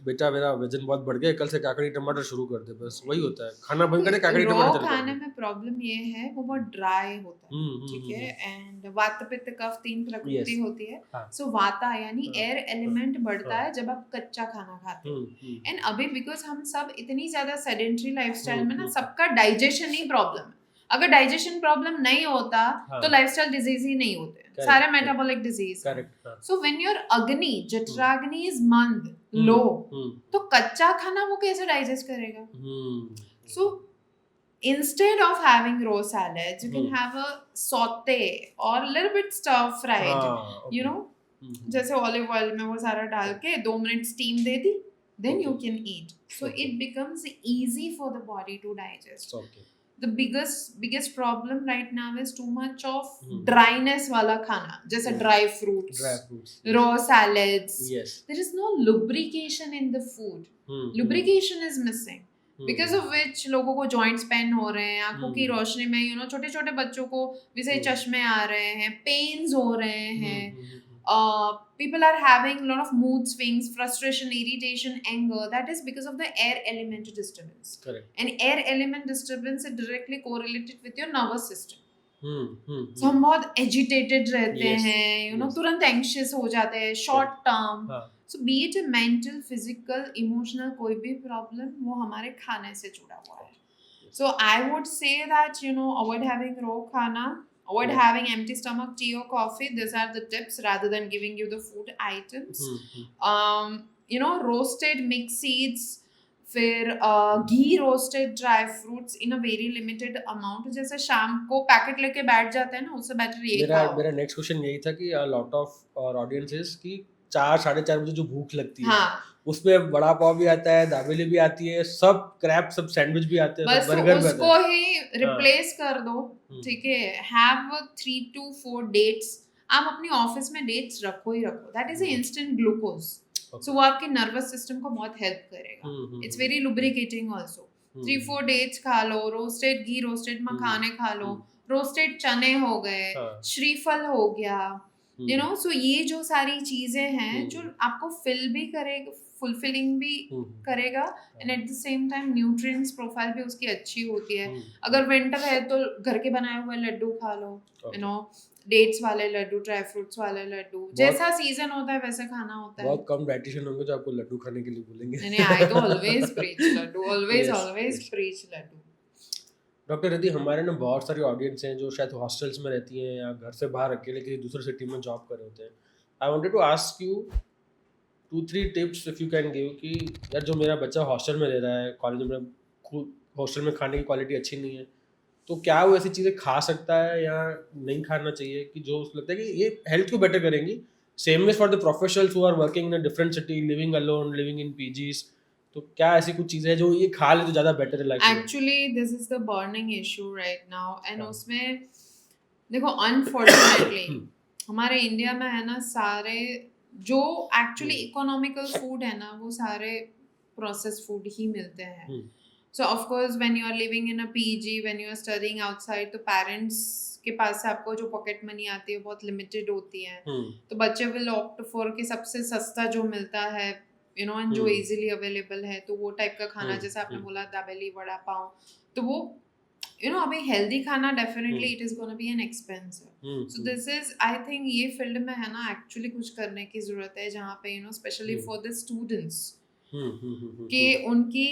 बेटा मेरा वजन बहुत बढ़ गया, कल से काकड़ी टमाटर शुरू कर दे, बस वही होता है. खाना बंद करे, काकड़ी टमाटर. रॉ खाने में प्रॉब्लम ये है वो बहुत ड्राई होता है, ठीक है. एंड वात पित्त कफ 3 प्रकृति होती है. सो वाता यानी एयर एलिमेंट बढ़ता है जब आप कच्चा खाना खाते हो. एंड अभी बिकॉज हम सब इतनी ज्यादा सेडेंटरी लाइफस्टाइल में ना, सबका डाइजेशन ही प्रॉब्लम है. अगर डाइजेशन प्रॉब्लम नहीं होता हाँ। तो लाइफस्टाइल डिजीज ही नहीं होते, Correct, सारे correct. Metabolic disease. करेक्ट, हाँ। सो व्हेन योर अग्नि जठराग्नि इज मंद, हम्म, लो, हम्म, तो कच्चा खाना वो कैसे डाइजेस्ट करेगा? हम्म, So instead of having raw salads, you can Hmm. have a saute or a little bit stir fried, हाँ, okay. you know, हम्म, जैसे ऑलिव ऑयल में वो सारा डाल के 2 minute steam they the, then you Okay. can eat. So Okay. it becomes easy for the body to digest. okay. The biggest problem right now is too much of Hmm. dryness वाला खाना, जैसे Hmm. dry fruits, Dry fruits. raw salads. Yes. There is no lubrication in the food. Hmm. Lubrication is missing. Hmm. Because of which लोगों को joints pain हो रहे हैं, आंखों की Hmm. रोशनी में, यू नो, छोटे छोटे बच्चों को जैसे Hmm. चश्मे आ रहे हैं, पेन्स हो रहे Hmm. हैं, Hmm. people are having a lot of mood swings, frustration, irritation, anger. That is because of the air element disturbance. Correct. And air element disturbance is directly correlated with your nervous system. Hmm. Hmm. So हम बहुत agitated रहते Yes. हैं, you know, Yes. तुरंत anxious हो जाते हैं, short term. हाँ. So be it a mental, physical, emotional, कोई भी problem, वो हमारे खाने से जुड़ा हुआ है. So I would say that, you know, avoid having raw खाना, avoid Hmm. having empty stomach tea or coffee. These are the tips rather than giving you the food items. Hmm. You know, roasted mixed seeds, फिर ghee roasted dry fruits in a very limited amount, जैसे शाम को packet लेके बैठ जाते हैं ना, उससे बेटर ये खाओ. मेरा नेक्स्ट क्वेश्चन यही था कि लॉट ऑफ और ऑडियंसेस की 4 साढ़े 4 बजे जो भूख लगती है, हाँ, उसमें बड़ा पाव भी आता है, दाबेली भी आती है, सब क्रैप, सब सैंडविच भी आते हैं, बस सब बर्गर भी उसको आता है. ही रिप्लेस कर दो. ठीक है, हैव 3 to 4 डेट्स. आप अपनी ऑफिस में डेट्स रखो ही रखो. That is instant glucose. So वो आपके नर्वस सिस्टम को बहुत हेल्प करेगा. It's very lubricating also. 3-4 dates खा लो, रोस्टेड घी, रोस्टेड मखाने खा लो, रोस्टेड चने हो गए, श्रीफल हो गया, यू नो. सो ये जो सारी चीजें हैं जो आपको फिल भी करेगा, फुलफिलिंग भी करेगा, and at the same time nutrients profile भी उसकी अच्छी होती है. अगर विंटर है तो घर के बनाए हुए लड्डू खा लो, यू नो, डेट्स वाले लड्डू, ड्राई फ्रूट्स वाले लड्डू, जैसा सीजन होता है वैसे खाना होता है. बहुत कम डाइटिशियन होंगे जो आपको लड्डू खाने के लिए बोलेंगे. नहीं, आई तो always preach laddoo, always Yes, always yes. Preach laddoo. Doctor यदि हमारे ना बहुत सारी ऑडियंस हैं जो शायद हॉस्टल्स में रहती हैं या घर से बाहर अकेले किसी दूसरे सिटी में जॉब कर रहे होते हैं. I wanted to ask you 2-3 tips if you can give कि यार जो मेरा बच्चा हॉस्टल में रह रहा है, कॉलेज में खुद हॉस्टल में खाने की क्वालिटी अच्छी नहीं है, तो क्या वो ऐसी चीज़ें खा सकता है या नहीं खाना चाहिए कि जो उसको लगता है कि ये हेल्थ को बेटर करेंगी. Same is for the professionals who are working in a different city, living alone, living in PGs. तो क्या ऐसी कुछ चीज़ें हैं जो ये खा ले तो ज़्यादा बेटर है लाइफ में? Actually this is the burning issue right now. And हाँ. उसमें देखो, अनफॉर्चुनेटली हमारे इंडिया में है ना, सारे जो एक्चुअली इकोनॉमिकल फूड है ना, वो सारे प्रोसेस फूड ही मिलते हैं. So of course when you are living in a PG, when you are studying outside, तो पेरेंट्स के पास से आपको जो पॉकेट मनी आती है बहुत लिमिटेड होती है. तो बच्चे विल ऑप्ट फॉर कि सबसे सस्ता जो मिलता है, यू नो, एंड जो इजीली अवेलेबल है, तो वो टाइप का खाना, जैसे आपने बोला दाबेली, वड़ा पाव, तो वो, you know, अभी हेल्दी खाना definitely it is gonna be an expensive. So this is, I think ये फील्ड में है ना एक्चुअली कुछ करने की जरूरत है, जहाँ पे, you know, specially for the students, कि उनकी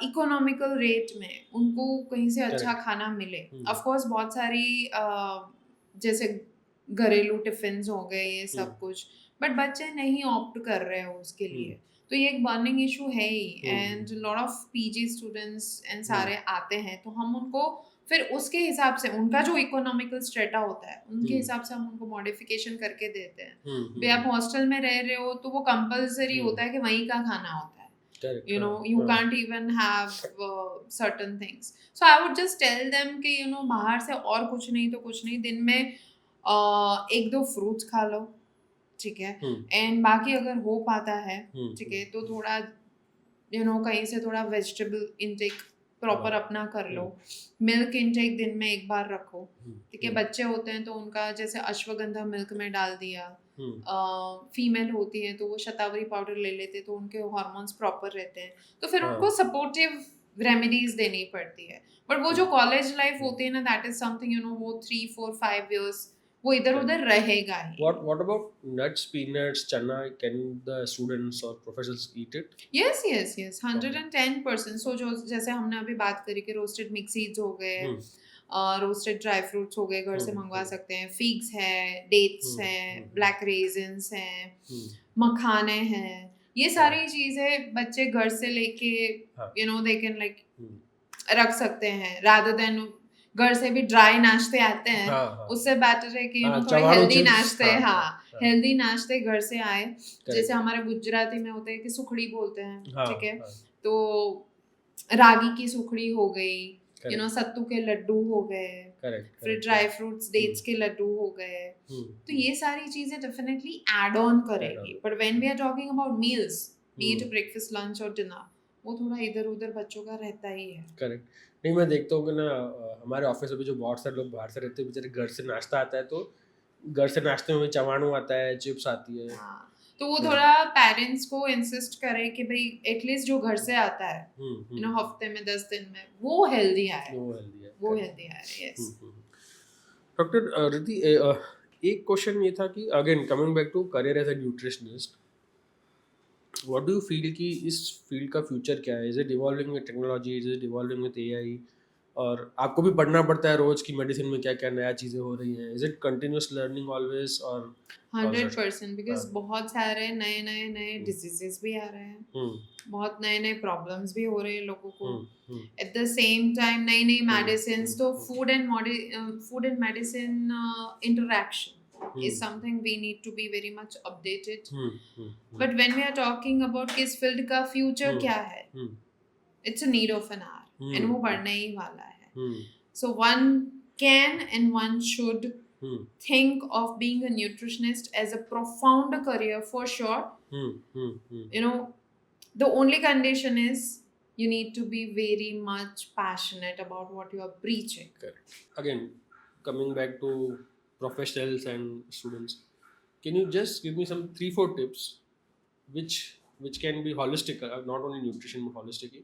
इकोनॉमिकल रेट में उनको कहीं से अच्छा खाना मिले. ऑफ कोर्स बहुत सारी जैसे घरेलू टिफिन हो गए, ये सब कुछ, बट बच्चे नहीं ऑप्ट कर रहे हो उसके लिए. तो ये एक बर्निंग इशू है ही. And lot of PG students and सारे आते हैं, तो हम उनको फिर उसके हिसाब से, उनका जो इकोनॉमिकल स्ट्रेटा होता है उनके हिसाब से हम उनको मॉडिफिकेशन करके देते हैं. भाई आप हॉस्टल में रह रहे हो तो वो कंपलसरी होता है कि वहीं का खाना होता है. You know, you can't even have certain things. So I would just tell them कि, you know, बाहर से और कुछ नहीं तो कुछ नहीं, दिन में 1-2 फ्रूट्स खा लो, ठीक है, एंड बाकी अगर हो पाता है, ठीक है, तो थोड़ा, यू नो, कहीं से थोड़ा वेजिटेबल इनटेक प्रॉपर अपना कर लो. मिल्क इनटेक दिन में 1 बार रखो, ठीक है. बच्चे होते हैं तो उनका जैसे अश्वगंधा मिल्क में डाल दिया. फीमेल होती है तो वो शतावरी पाउडर ले लेते, तो उनके हार्मोन्स प्रॉपर रहते हैं, तो फिर उनको सपोर्टिव रेमेडीज देनी पड़ती है. बट वो जो कॉलेज लाइफ होती है ना, that is something, you know, वो 3-4-5 years वो इधर उधर रहेगा ही. What about nuts, peanuts, chana? Can the students or professionals eat it? Yes, 110%. सो जो जैसे हमने अभी बात करी कि रोस्टेड मिक्स सीड्स हो गए, रोस्टेड ड्राई फ्रूट्स हो गए, घर से मंगवा सकते हैं, फिग्स है, डेट्स हैं, ब्लैक रेजिन्स हैं, मखाने हैं, ये सारी चीजें बच्चे घर से लेके you know they can like रख सकते हैं, रादर देन घर से भी ड्राई नाश्ते आते हैं, उससे बेटर है कि यू नो थोड़े हेल्दी नाश्ते, हेल्दी नाश्ते घर से आए, जैसे हमारे गुजराती में होते हैं कि सुखड़ी बोलते हैं, ठीक है, तो रागी की सुखड़ी हो गई, यू नो सत्तू के लड्डू हो गए, फिर ड्राई फ्रूट्स डेट्स के लड्डू हो गए, तो ये सारी चीजें डेफिनेटली ऐड ऑन करेगी। But when we are talking about meals, be it breakfast, lunch और डिनर, वो थोड़ा इधर उधर बच्चों का रहता ही है। करेक्ट। नहीं, मैं देखता हूँ कि ना हमारे ऑफिस में भी जो बहुत सारे लोग बाहर से रहते हैं, बेचारे घर से नाश्ता आता है, तो घर से नाश्ते में चवाणू आता है, चिप्स आती है, तो वो थोड़ा पेरेंट्स को इंसिस्ट करे कि भाई एटलीस्ट जो घर से आता है यू नो हफ्ते में 10 दिन में वो हेल्दी आए, वो हेल्दी आए। यस डॉक्टर रिद्धि, एक क्वेश्चन ये था कि again coming back to career as a nutritionist, what do you feel कि इस फील्ड का फ्यूचर क्या है? Is it evolving with technology, is it evolving with AI? और आपको भी पढ़ना पड़ता है रोज की मेडिसिन में क्या क्या नया चीज़ें हो रही हैं, is it continuous learning always? और 100% बिकॉज बहुत सारे नए नए नए डिजीजेस भी आ रहे हैं, बहुत नए नए प्रॉब्लम्स भी हो रहे हैं लोगों को, एट द सेम टाइम नई नई मेडिसिन, तो food and medicine interaction is something we need to be very much updated. But when we are talking about किस फील्ड का फ्यूचर क्या है, it's a need of an hour and वो बढ़ने ही वाला है. So one can and one should think of being a nutritionist as a profound career for sure. You know, the only condition is you need to be very much passionate about what you are preaching. Correct. Again, coming back to professionals and students, can you just give me some 3-4 tips which can be holistic, not only nutrition but holistic,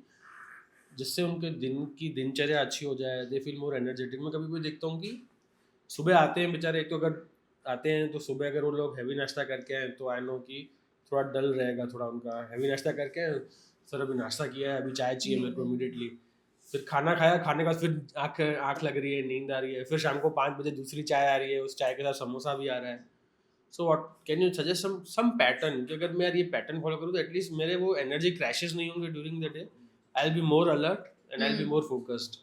जिससे उनके दिन की दिनचर्या अच्छी हो जाए, they feel more energetic? मैं कभी कोई देखता हूँ कि सुबह आते हैं बेचारे, एक तो अगर आते हैं तो सुबह अगर वो लोग हैवी नाश्ता करके आए तो आई नो कि थोड़ा डल रहेगा, थोड़ा उनका हैवी नाश्ता करके आए, सर अभी नाश्ता किया है, अभी चाय चाहिए मेरे को इमीडिएटली, फिर खाना खाया, खाने के बाद फिर आँख लग रही है, नींद आ रही है, फिर शाम को 5 बजे दूसरी चाय आ रही है, उस चाय के साथ समोसा भी आ रहा है. So what can you suggest some pattern कि अगर मैं यार ये पैटर्न फॉलो करूँ तो एटलीस्ट मेरे वो एनर्जी क्रैशेस नहीं होंगे during the day, I will be more alert and I will be more focused.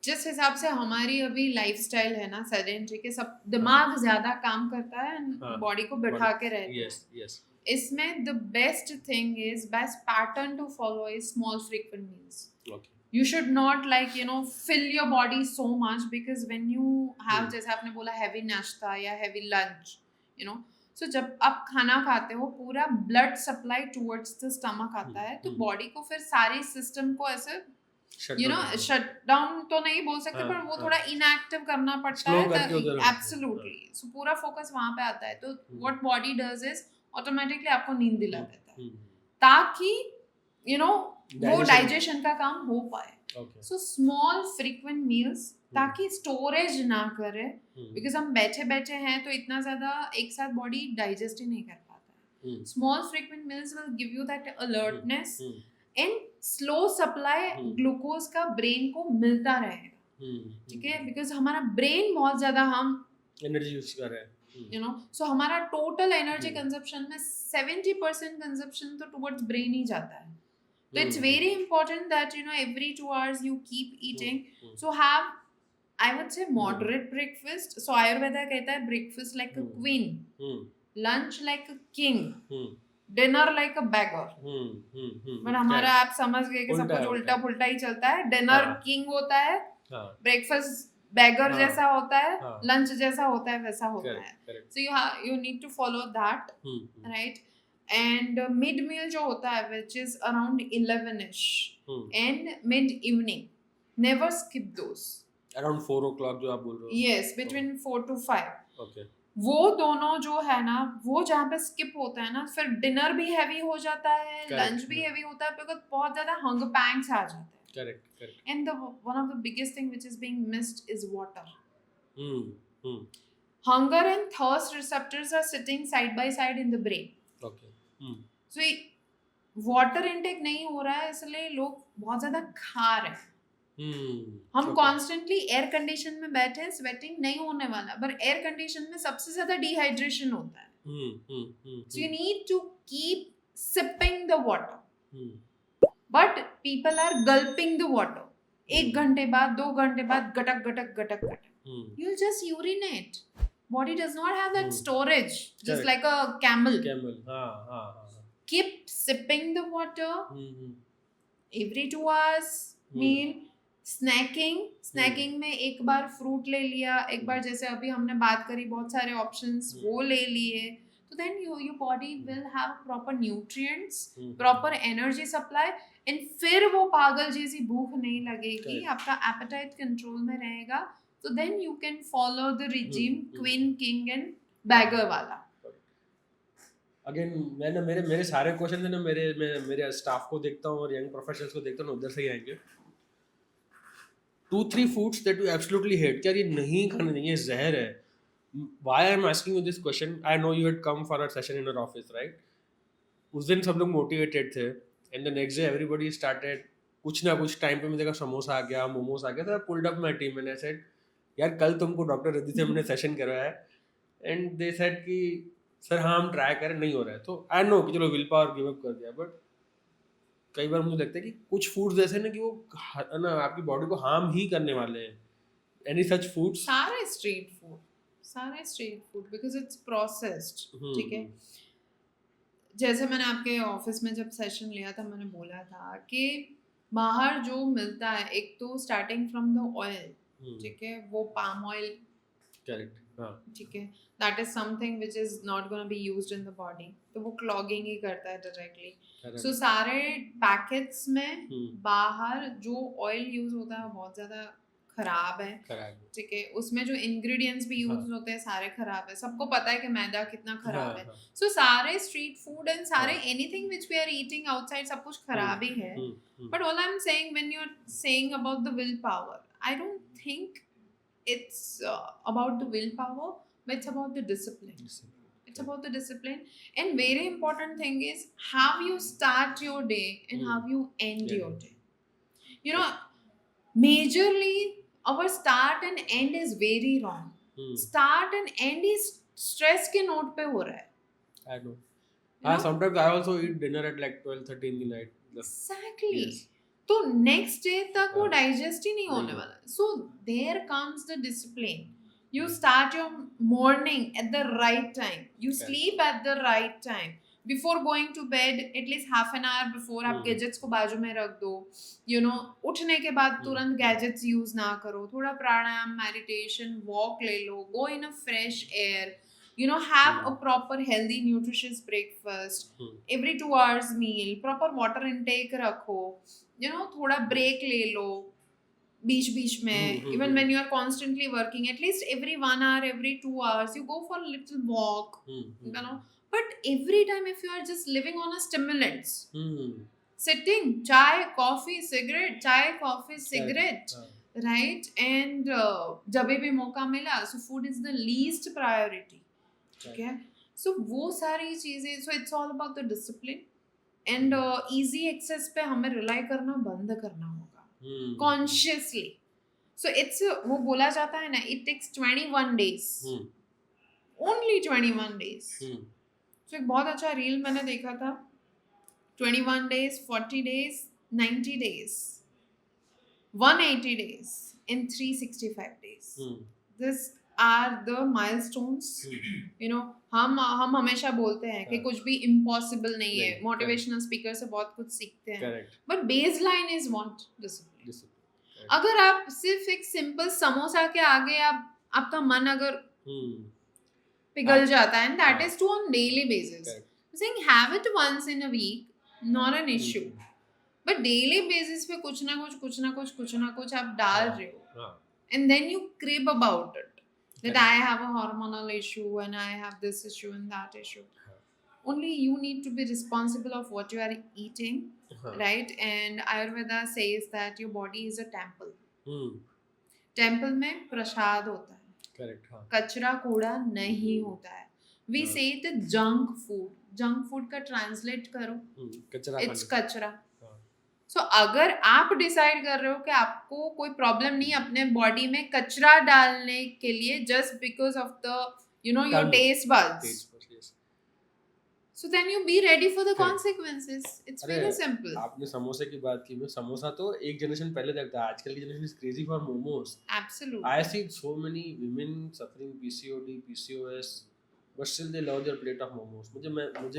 जिस हिसाब से हमारी अभी लाइफस्टाइल है ना सेडेंटरी के, सब दिमाग ज्यादा काम करता है, बॉडी को बिठा के रहते हैं. इसमें the best thing is, best pattern to follow is small frequent meals. You should not like you know fill your body so much, because when you have जैसे आपने बोला heavy नाश्ता या heavy lunch, you know, so जब आप खाना खाते हो पूरा blood supply towards the stomach आता है, तो body को फिर सारे system को ऐसे you know shut down तो नहीं बोल सकते, पर वो थोड़ा inactive करना पड़ता है. Absolutely. So पूरा focus वहाँ पे आता है, तो what body does is automatically आपको नींद दिला देता है, ताकि you know वो डाइजेशन का काम हो पाए. सो स्मॉल फ्रीक्वेंट मील्स, ताकि स्टोरेज ना करे, बिकॉज हम बैठे बैठे हैं तो इतना ज्यादा एक साथ बॉडी डाइजेस्ट ही नहीं कर पाता है. Small frequent meals will give you that alertness and slow supply glucose का ब्रेन को मिलता रहेगा. ठीक है, बिकॉज हमारा ब्रेन बहुत ज्यादा हम एनर्जी यूज कर रहे हैं, you know, so हमारा टोटल एनर्जी कंजप्शन में 70% कंजप्शन तो टुवर्ड्स ब्रेन ही जाता है. So it's very important that you know every 2 hours you keep eating. So have, I would say, moderate breakfast. So Ayurveda कहता है breakfast like a queen, lunch like a king, dinner like a beggar. But हमारा आप समझ गए कि सब कुछ उल्टा पुल्टा ही चलता है. Dinner king होता है, breakfast beggar जैसा होता है, lunch जैसा होता है वैसा होता है. So you need to follow that, right? And mid meal जो होता है which is around 11ish and mid evening, never skip those. Around 4 o'clock जो आप बोल रहे हो? Yes, between 4 to 5. Okay. वो दोनों जो है ना, वो जहाँ पे skip होता है ना, फिर dinner भी heavy हो जाता है, lunch भी heavy होता है, because बहुत ज़्यादा hunger pangs आ जाते हैं. Correct. And one of the biggest thing which is being missed is water. Hunger and thirst receptors are sitting side by side in the brain. Okay. So water intake नहीं हो रहा है, इसलिए लोग बहुत ज्यादा खा रहे हैं. हम कॉन्स्टेंटली एयर कंडीशन में बैठे हैं, स्वेटिंग नहीं होने वाला, पर एयर कंडीशन में सबसे ज्यादा डिहाइड्रेशन होता है. So you need to keep sipping the water. But people are gulping the water. 1 घंटे बाद, 2 घंटे बाद, गटक गटक गटक गटक. You'll just urinate. Body does not have that storage, just like a camel. Keep sipping the water. Every 2 hours meal. Snaking में एक बार fruit ले लिया, एक बार जैसे अभी हमने बात करी बहुत सारे ऑप्शंस वो ले लिए, तो then your body will have proper nutrients, proper energy supply, and फिर वो पागल जैसी भूख नहीं लगेगी, आपका एपेटाइट कंट्रोल में रहेगा, तो then you can follow the regime queen king and beggar वाला. अगेन मैंने मेरे सारे क्वेश्चन है ना, मेरे स्टाफ को देखता हूँ और यंग प्रोफेशनल्स को देखता हूँ, उधर से ही आएंगे. 2-3 foods that you absolutely hate, यार ये नहीं खाना चाहिए, जहर है. Why I'm asking you this question? I know you had come for a session in our office, right? उस दिन सब लोग motivated थे, and the next day everybody started कुछ ना कुछ टाइम पे मुझे देखा समोसा आ गया, मोमोस आ गया, तो I pulled up my team and I said यार कल तुमको डॉक्टर रद्दी से हमने सेशन करवाया है, and they said कि सर हाँ हम ट्राई करें, नहीं हो रहा है. तो I know कि चलो विल पावर गिव अप कर दिया, बट कई बार मुझे लगता है कि कुछ फूड्स ऐसे ना कि वो ना आपकी बॉडी को हार्म ही करने वाले हैं. Any such foods? सारे street food because it's processed. ठीक है, जैसे मैंने आपके ऑफिस में जब सेशन लिया था, मैंने बोला था कि बाहर जो मिलता है, एक तो स्टार्टिंग फ्रॉम द ऑयल, ठीक है, वो पाम ऑयल, करेक्ट, ठीक है, that is something which is not gonna be used in the body, तो वो क्लॉगिंग ही करता है डायरेक्टली. सो सारे पैकेट्स में बाहर जो ऑयल यूज होता है बहुत ज्यादा खराब है, ठीक है, उसमें जो इंग्रेडिएंट्स भी यूज होते हैं सारे खराब है. सबको पता है कि मैदा कितना खराब है. सो सारे स्ट्रीट फूड एंड सारे anything which we are eating outside सब कुछ खराब ही है. But all I am saying, when you are saying about the will power, I don't think it's about the willpower, but it's about the discipline. It's about the discipline, and very important thing is how you start your day and how you end your day. You know, majorly our start and end is very wrong. Start and end is stress के note पे हो रहा है. I know. Sometimes I also eat dinner at like 12:30 in the night. Exactly. Yes. तो next day तक वो digest ही नहीं होने वाला. So there comes the discipline. You start your morning at the right time, you sleep at the right time, before going to bed at least half an hour before आप gadgets को बाजू में रख दो. यू नो, उठने के बाद तुरंत गैजेट्स यूज ना करो, थोड़ा प्राणायाम, मेडिटेशन, वॉक ले लो, go in a fresh air. You know, have a proper healthy nutritious breakfast, every 2 hours meal, proper water intake रखो. You know, थोड़ा break ले लो बीच बीच में. Even when you are constantly working, at least every 1 hour, every 2 hours, you go for a little walk. You know, but every time if you are just living on a stimulants, sitting, chai, coffee, cigarette, right? And जब भी मौका मिला, so food is the least priority. ठीक है, सो वो सारी चीजें, so it's all about the discipline and easy access पे हमें रिलाई करना बंद करना होगा कॉन्शियसली. सो इट्स, वो बोला जाता है ना, it takes 21 days, only 21 days. So एक बहुत अच्छा रील मैंने देखा था, 21 days, 40 days, 90 days, 180 days and 365 days. This are the milestones. You know, हम हमेशा बोलते हैं कि कुछ भी impossible नहीं है, मोटिवेशनल स्पीकर से बहुत कुछ सीखते हैं, but base line is what? Discipline. अगर आप सिर्फ एक सिंपल समोसा के आगे आपका मन अगर पिघल जाता है, and that is to on daily basis. Saying have it once in a week, not an issue, but daily basis पे कुछ ना कुछ आप डाल रहे हो, and then you crib about it. That I have a hormonal issue and I have this issue and that issue. Only you need to be responsible of what you are eating, right? And Ayurveda says that your body is a temple. Temple में प्रसाद होता है. Correct. कचरा कूड़ा नहीं होता है. We say it is junk food. Junk food का translate करो. It's कचरा. सो अगर आप डिसाइड कर रहे हो कि आपको कोई प्रॉब्लम नहीं है अपने बॉडी में कचरा डालने के लिए just because of the your Tongue. Taste buds, Taste buds, yes. so then you be ready for the Correct. consequences. It's अरे very simple. आपने समोसे की बात की, मैं समोसा तो एक जनरेशन पहले तक था, आजकल की generation is crazy for momos. Absolutely. I see so many women suffering PCOD, PCOS, but still they love their plate of momos. मुझे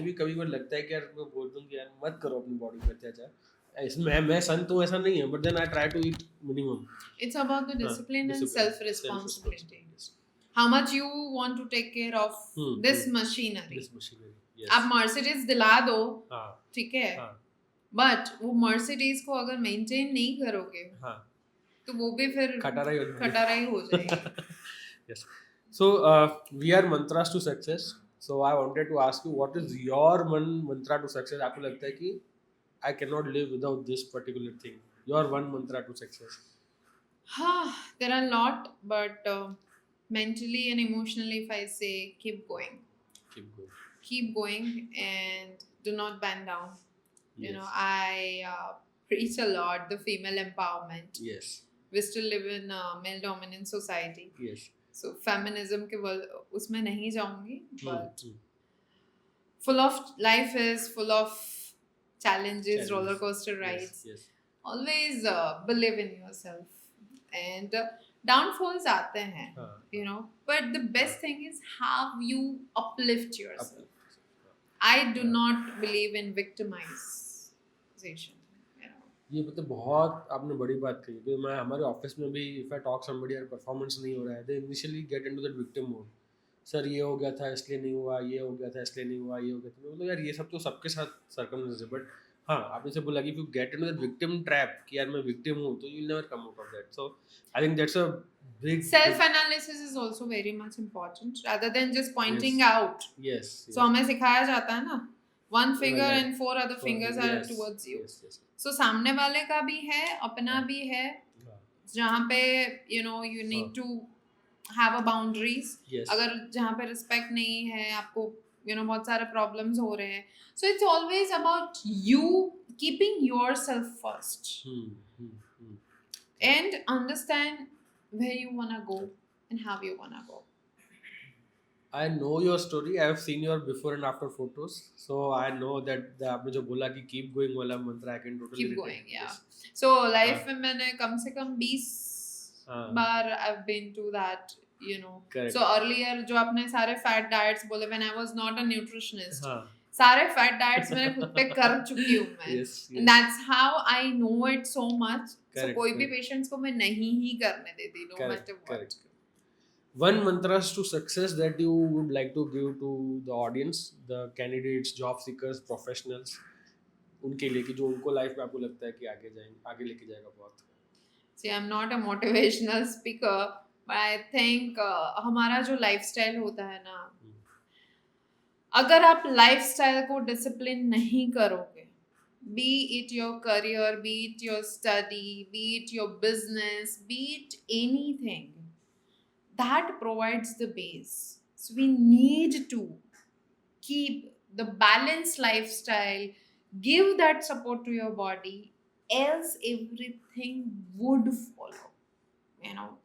भी कभी कभी लगता है कि यार मैं बोल दूं कि यार मत करो अपनी बॉडी पे अत्याचार. इसमें मैं संत हूँ ऐसा नहीं है, but then I try to eat minimum. It's about the discipline and self responsibility. Yes. How much you want to take care of this machinery. This machinery. Yes. आप मर्सिडीज दिला दो, हाँ. ठीक है, हाँ. बट वो मर्सिडीज को अगर मेंटेन नहीं करोगे हाँ. तो वो भी फिर खटारा ही हो जाएगी. Yes. So we are mantras to success. So I wanted to ask you, what is your one mantra to success? आपको लगता है कि I cannot live without this particular thing. Your one mantra to success. There are a lot, but mentally and emotionally, if I say keep going. Keep going. Keep going and do not bend down. You Yes. know, I preach a lot the female empowerment. Yes. We still live in a male dominant society. Yes. So feminism के उसमें नहीं जाऊंगी, but Hmm. full of life is full of challenges, roller coaster rides. Yes. Yes. Always believe in yourself and downfalls आते हैं, हाँ. you know, but the best thing is how you uplift yourself. I do not believe in victimization, you know. ये मतलब बहुत आपने बड़ी बात कही, क्योंकि मैं हमारे ऑफिस में भी इफ आई टॉक समबडी यार परफॉर्मेंस नहीं हो रहा है, they initially get into that victim mode. Sir ये हो गया था इसलिए नहीं हुआ, ये हो गया था इसलिए नहीं हुआ, ये हो गया था. मतलब यार ये सब तो सबके साथ सर्कमस्टेंसेस है, बट हाँ आपने से बोला कि if you get into that victim trap कि यार मैं victim हूँ, तो you'll never come out of that. So I think that's a big Self analysis is also very much important rather than just pointing out. Yes. So हमें सिखाया जाता है ना, one finger Like that. and 4 other fingers are towards you. Yes. Yes. So सामने वाले का भी है, अपना भी है, हाँ. जहाँ पे you know you need to have a boundaries. Yes. अगर जहाँ पे respect नहीं है, आपको you know बहुत सारे problems हो रहे हैं. So it's always about you keeping yourself first and understand where you wanna go and how you wanna go. I know your story. I have seen your before and after photos, so I know that the आपने जो बोला कि keep going वाला मंत्र I can totally Keep relate. going, yeah. Yes. So life में मैंने कम से कम 20 हाँ. बार I've been to that, you know. Correct. So earlier जो आपने सारे fat diets बोले, when I was not a nutritionist, हाँ. सारे fat diets मैंने खुद पे कर चुकी हूँ मैं. Yes. And that's how I know it so much. So Correct, कोई भी correct. patients को मैं नहीं ही करने देती, no Correct, matter what. correct. One mantra to success that you would like to give to the audience, the candidates, job seekers, professionals, उनके लिए कि जो उनको लाइफ में आपको लगता है कि आगे लेके जाएगा बहुत. See, I'm not a motivational speaker, but I think हमारा जो lifestyle होता है ना, अगर आप lifestyle को discipline नहीं करोगे, be it your career, be it your study, be it your business, be it anything, that provides the base. So we need to keep the balanced lifestyle, give that support to your body, else everything would follow. You know,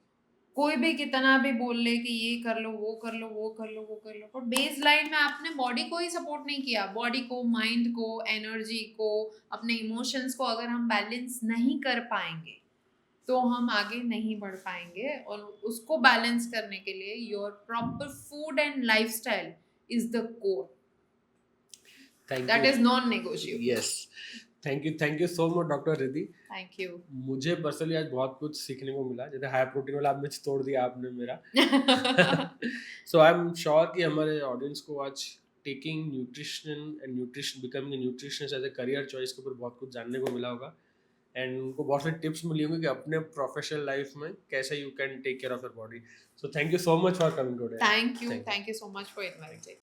कोई भी कितना भी बोल ले कि ये कर लो, वो कर लो, वो कर लो, वो कर लो, पर बेस लाइन में आपने बॉडी को ही सपोर्ट नहीं किया, बॉडी को, माइंड को, एनर्जी को, अपने इमोशंस को अगर हम बैलेंस नहीं कर पाएंगे तो हम आगे नहीं बढ़ पाएंगे. और उसको बैलेंस करने के लिए your proper food and lifestyle is the core. That is non-negotiable. Yes. Thank you so much, Dr. Riddhi. Thank you. मुझे पर्सनली आज बहुत कुछ सीखने को मिला, जैसे हाई प्रोटीन वाला आपने तोड़ दिया आपने मेरा. So I'm sure कि हमारे ऑडियंस को आज taking nutrition becoming a nutritionist as a career choice के ऊपर बहुत कुछ जानने को मिला होगा, एंड उनको बहुत सारे टिप्स मिली होंगी कि अपने प्रोफेशनल लाइफ में कैसे you can take care of your body. So thank you so much for coming today. Thank you so much for inviting.